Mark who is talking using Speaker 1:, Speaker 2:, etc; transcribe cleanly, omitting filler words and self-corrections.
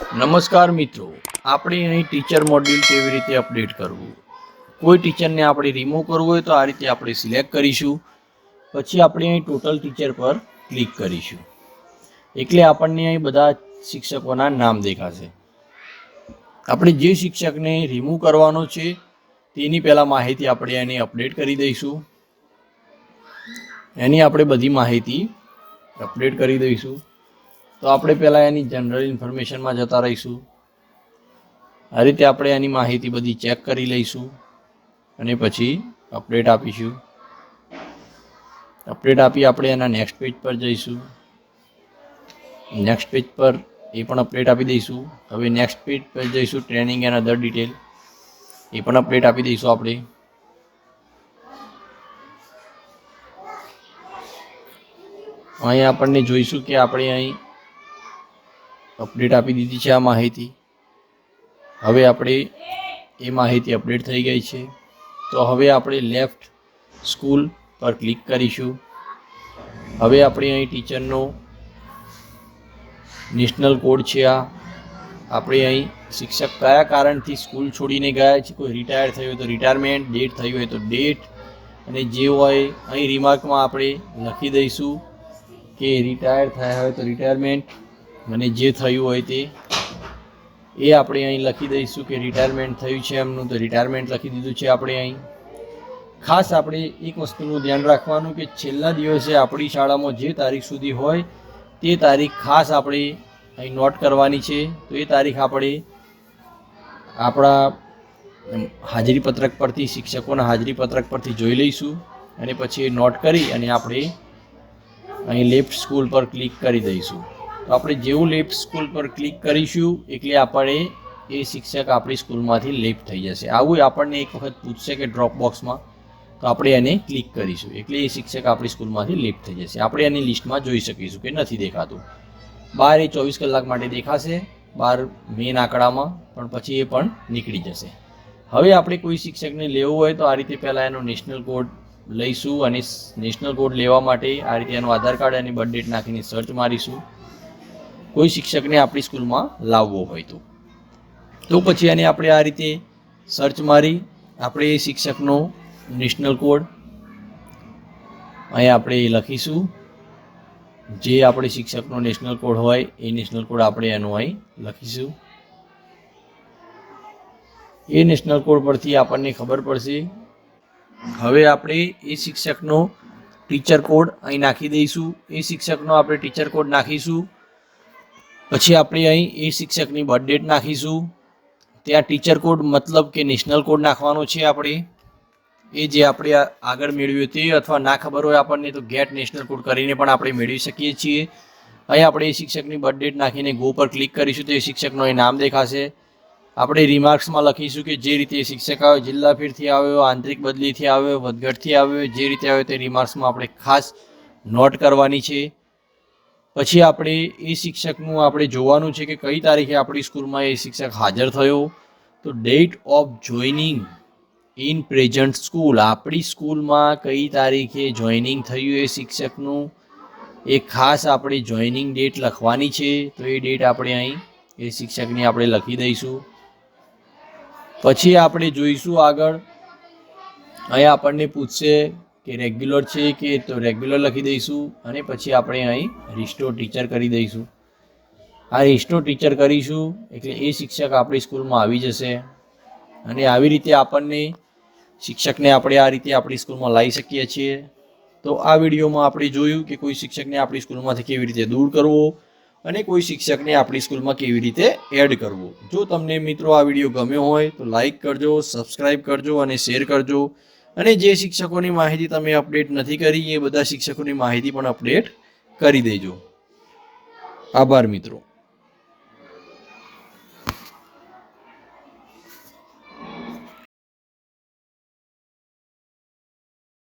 Speaker 1: નમસ્કાર મિત્રો, આપણે અહીં ટીચર મોડ્યુલ કેવી રીતે અપડેટ કરવું. કોઈ ટીચરને આપણે રિમૂવ કરવું હોય તો આ રીતે આપણે સિલેક્ટ કરીશું. પછી આપણે અહીં ટોટલ ટીચર પર ક્લિક કરીશું એટલે આપણને અહીં બધા શિક્ષકોના નામ દેખાશે. આપણે જે શિક્ષકને રિમૂવ કરવાનો છે તેની પહેલાં માહિતી આપણે એની અપડેટ કરી દઈશું. એની આપણે બધી માહિતી અપડેટ કરી દઈશું. તો આપણે પહેલાં એની જનરલ ઇન્ફોર્મેશનમાં જતા રહીશું. આ રીતે આપણે એની માહિતી બધી ચેક કરી લઈશું અને પછી અપડેટ આપીશું. અપડેટ આપી આપણે એના નેક્સ્ટ પેજ પર જઈશું. નેક્સ્ટ પેજ પર એ પણ અપડેટ આપી દઈશું. હવે નેક્સ્ટ પેજ પર જઈશું, ટ્રેનિંગ એન્ડ અધર ડિટેલ, એ પણ અપડેટ આપી દઈશું. આપણે અહીં આપણને જોઈશું કે આપણે અહીં અપડેટ આપી દીધી છે આ માહિતી. હવે આપણે એ માહિતી અપડેટ થઈ ગઈ છે. તો હવે આપણે લેફ્ટ સ્કૂલ પર ક્લિક કરીશું. હવે આપણે અહીં ટીચરનો નેશનલ કોડ છે. આપણે અહીં શિક્ષક કયા કારણથી સ્કૂલ છોડીને ગયા છે, કોઈ રિટાયર થયું હોય તો રિટાયરમેન્ટ, ડેટ થયું હોય તો ડેટ, અને જે હોય અહીં રિમાર્કમાં આપણે લખી દઈશું કે રિટાયર થયા હોય તો રિટાયરમેન્ટ, અને જે થયું હોય તે એ આપણે અહીં લખી દઈશું કે રિટાયરમેન્ટ થયું છે એમનું, તો રિટાયરમેન્ટ લખી દીધું છે આપણે અહીં. ખાસ આપણે એક વસ્તુનું ધ્યાન રાખવાનું કે છેલ્લા દિવસે આપણી શાળામાં જે તારીખ સુધી હોય તે તારીખ ખાસ આપણે અહીં નોટ કરવાની છે. તો એ તારીખ આપણે આપણા હાજરી પત્રક પરથી, શિક્ષકોના હાજરી પત્રક પરથી જોઈ લઈશું અને પછી એ નોટ કરી અને આપણે અહીં લેફ્ટ સ્કૂલ પર ક્લિક કરી દઈશું. તો આપણે જેવું લેફ્ટ સ્કૂલ પર ક્લિક કરીશું એટલે આપણે એ શિક્ષક આપણી સ્કૂલમાંથી લેફ્ટ થઈ જશે. આવું આપણને એક વખત પૂછશે કે ડ્રોપ બોક્સમાં, તો આપણે એને ક્લિક કરીશું એટલે એ શિક્ષક આપણી સ્કૂલમાંથી લેફ્ટ થઈ જશે. આપણે એની લિસ્ટમાં જોઈ શકીશું કે નથી દેખાતું. બહાર એ 24 કલાક માટે દેખાશે, બહાર મેઇન આંકડામાં, પણ પછી એ પણ નીકળી જશે. હવે આપણે કોઈ શિક્ષકને લેવું હોય તો આ રીતે પહેલાં એનો નેશનલ કોડ લઈશું અને નેશનલ કોડ લેવા માટે આ રીતે એનો આધાર કાર્ડ અને બર્થ ડેટ નાખીને સર્ચ મારીશું. કોઈ શિક્ષકને આપણી સ્કૂલમાં લાવવો હોય તો પછી એને આપણે આ રીતે સર્ચ મારી આપણે એ શિક્ષકનો નેશનલ કોડ અહીં આપણે લખીશું. જે આપણે શિક્ષકનો નેશનલ કોડ હોય એ નેશનલ કોડ આપણે એનો અહીં લખીશું. એ નેશનલ કોડ પરથી આપણને ખબર પડશે. હવે આપણે એ શિક્ષકનો ટીચર કોડ અહીં નાખી દઈશું. એ શિક્ષકનો આપણે ટીચર કોડ નાખીશું. પછી આપણે અહીં એ શિક્ષકની બર્થ ડેટ નાખીશું. ત્યાં ટીચર કોડ મતલબ કે નેશનલ કોડ નાખવાનો છે આપણે, એ જે આપણે આગળ મેળવ્યું તે, અથવા ના ખબર હોય આપણને તો ગેટ નેશનલ કોડ કરીને પણ આપણે મેળવી શકીએ છીએ. અહીં આપણે એ શિક્ષકની બર્થ ડેટ નાખીને ગો પર ક્લિક કરીશું તો એ શિક્ષકનો એ નામ દેખાશે. આપણે રિમાર્ક્સમાં લખીશું કે જે રીતે શિક્ષક આવ્યો, જિલ્લા ફેરથી આવ્યો, આંતરિક બદલીથી આવ્યો, વધઘટથી આવ્યો, જે રીતે આવ્યો તે રિમાર્ક્સમાં આપણે ખાસ નોટ કરવાની છે. પછી આપણે એ શિક્ષકનું આપણે જોવાનું છે કે કઈ તારીખે આપણી સ્કૂલમાં એ શિક્ષક હાજર થયો. તો date of joining in present school, આપણી સ્કૂલમાં કઈ તારીખે જોઈનિંગ થયું એ શિક્ષકનું એ ખાસ આપણે જોઈનિંગ ડેટ લખવાની છે. તો એ ડેટ આપણે અહીં એ શિક્ષકની આપણે લખી દઈશું. પછી આપણે જોઈશું આગળ, અહીં આપણને પૂછશે કે રેગ્યુલર છે કે, તો રેગ્યુલર લખી દઈશું અને પછી આપણે અહીં રિસ્ટોર ટીચર કરી દઈશું. આ રિસ્ટોર ટીચર કરીશું એટલે એ શિક્ષક આપણી સ્કૂલમાં આવી જશે. અને આવી રીતે આપણને શિક્ષકને આપણે આ રીતે આપણી સ્કૂલમાં લાવી શકીએ છીએ. તો આ વિડીયોમાં આપણે જોયું કે કોઈ શિક્ષકને આપણી સ્કૂલમાંથી કેવી રીતે દૂર કરવો અને કોઈ શિક્ષકને આપણી સ્કૂલમાં કેવી રીતે એડ કરવો. જો તમને મિત્રો આ વિડીયો ગમ્યો હોય તો લાઈક કરજો, સબસ્ક્રાઈબ કરજો અને શેર કરજો. અને જે શિક્ષકોની માહિતી તમે અપડેટ નથી કરી એ બધા શિક્ષકોની માહિતી પણ અપડેટ કરી દેજો. આભાર મિત્રો.